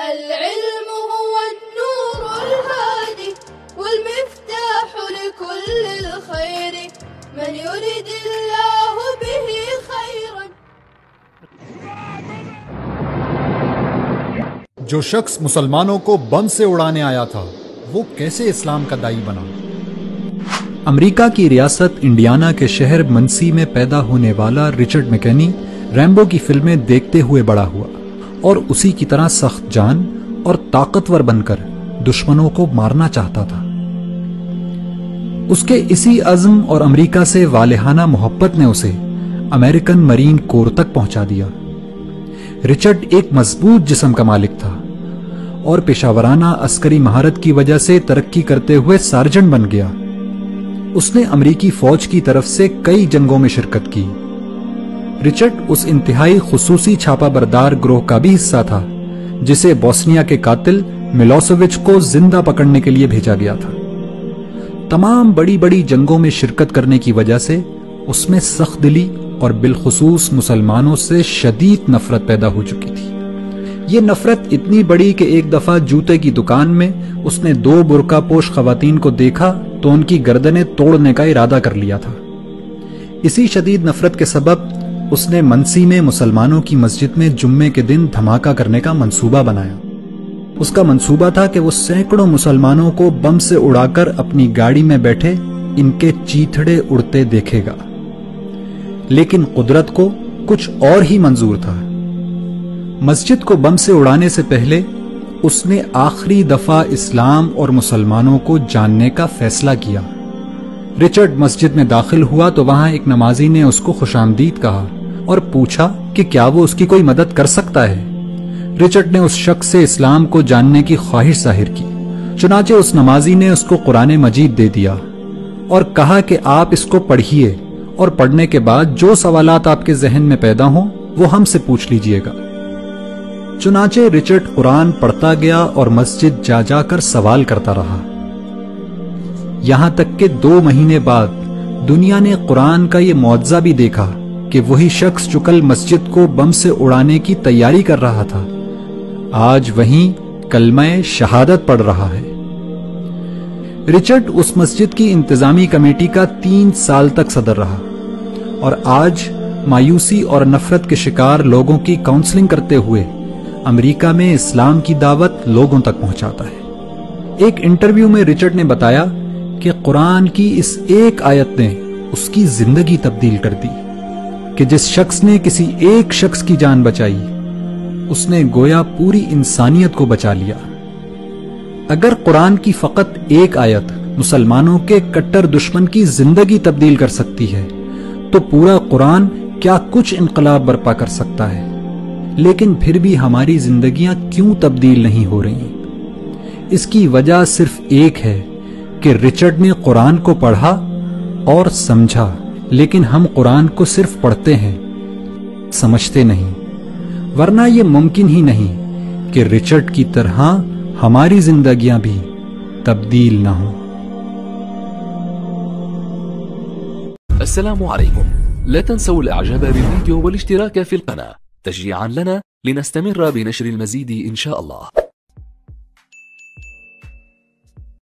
العلم هو النور الهادي والمفتاح لكل الخير من يريد الله به خيرا. جو شخص مسلمانوں کو بم سے اڑانے آیا تھا وہ کیسے اسلام کا داعی بنا؟ امریکہ کی ریاست انڈیانا کے شہر منسی میں پیدا ہونے والا رچرڈ میکنی ریمبو کی فلمیں دیکھتے ہوئے بڑا ہوا اور اسی کی طرح سخت جان اور طاقتور بن کر دشمنوں کو مارنا چاہتا تھا۔ اس کے اسی عزم اور امریکہ سے والہانہ محبت نے اسے امریکن مرین کور تک پہنچا دیا۔ رچرڈ ایک مضبوط جسم کا مالک تھا اور پیشہ ورانہ عسکری مہارت کی وجہ سے ترقی کرتے ہوئے سارجنٹ بن گیا۔ اس نے امریکی فوج کی طرف سے کئی جنگوں میں شرکت کی۔ رچرڈ اس انتہائی خصوصی چھاپا بردار گروہ کا بھی حصہ تھا جسے بوسنیا کے قاتل ملوسوچ کو زندہ پکڑنے کے لیے بھیجا گیا تھا۔ تمام بڑی بڑی جنگوں میں شرکت کرنے کی وجہ سے اس میں سخت دلی اور بالخصوص مسلمانوں سے شدید نفرت پیدا ہو چکی تھی۔ یہ نفرت اتنی بڑی کہ ایک دفعہ جوتے کی دکان میں اس نے 2 برقع پوش خواتین کو دیکھا تو ان کی گردنیں توڑنے کا ارادہ کر لیا تھا۔ اسی شدید نفرت کے سبب اس نے منسی میں مسلمانوں کی مسجد میں جمعے کے دن دھماکہ کرنے کا منصوبہ بنایا۔ اس کا منصوبہ تھا کہ وہ سینکڑوں مسلمانوں کو بم سے اڑا کر اپنی گاڑی میں بیٹھے ان کے چیتھڑے اڑتے دیکھے گا، لیکن قدرت کو کچھ اور ہی منظور تھا۔ مسجد کو بم سے اڑانے سے پہلے اس نے آخری دفعہ اسلام اور مسلمانوں کو جاننے کا فیصلہ کیا۔ رچرڈ مسجد میں داخل ہوا تو وہاں ایک نمازی نے اس کو خوش آمدید کہا اور پوچھا کہ کیا وہ اس کی کوئی مدد کر سکتا ہے۔ رچرڈ نے اس شخص سے اسلام کو جاننے کی خواہش ظاہر کی، چنانچہ اس نمازی نے اس کو قرآن مجید دے دیا اور کہا کہ آپ اس کو پڑھیے اور پڑھنے کے بعد جو سوالات آپ کے ذہن میں پیدا ہوں وہ ہم سے پوچھ لیجئے گا۔ چنانچہ رچرڈ قرآن پڑھتا گیا اور مسجد جا جا کر سوال کرتا رہا، یہاں تک کہ 2 مہینے بعد دنیا نے قرآن کا یہ معجزہ بھی دیکھا کہ وہی شخص جو کل مسجد کو بم سے اڑانے کی تیاری کر رہا تھا آج وہیں کلمہ شہادت پڑھ رہا ہے۔ رچرڈ اس مسجد کی انتظامی کمیٹی کا 3 سال تک صدر رہا اور آج مایوسی اور نفرت کے شکار لوگوں کی کاؤنسلنگ کرتے ہوئے امریکہ میں اسلام کی دعوت لوگوں تک پہنچاتا ہے۔ ایک انٹرویو میں رچرڈ نے بتایا کہ قرآن کی اس ایک آیت نے اس کی زندگی تبدیل کر دی کہ جس شخص نے کسی ایک شخص کی جان بچائی اس نے گویا پوری انسانیت کو بچا لیا۔ اگر قرآن کی فقط ایک آیت مسلمانوں کے کٹر دشمن کی زندگی تبدیل کر سکتی ہے تو پورا قرآن کیا کچھ انقلاب برپا کر سکتا ہے۔ لیکن پھر بھی ہماری زندگیاں کیوں تبدیل نہیں ہو رہی؟ اس کی وجہ صرف ایک ہے کہ رچرڈ نے قرآن کو پڑھا اور سمجھا، لیکن ہم قرآن کو صرف پڑھتے ہیں، سمجھتے نہیں، ورنہ یہ ممکن ہی نہیں کہ رچرڈ کی طرح ہماری زندگیاں بھی تبدیل نہ ہوں۔ السلام عليكم، لا تنسوا الاعجاب بالفيديو والاشتراك في القناة تشجيعا لنا لنستمر بنشر المزيد إن شاء الله.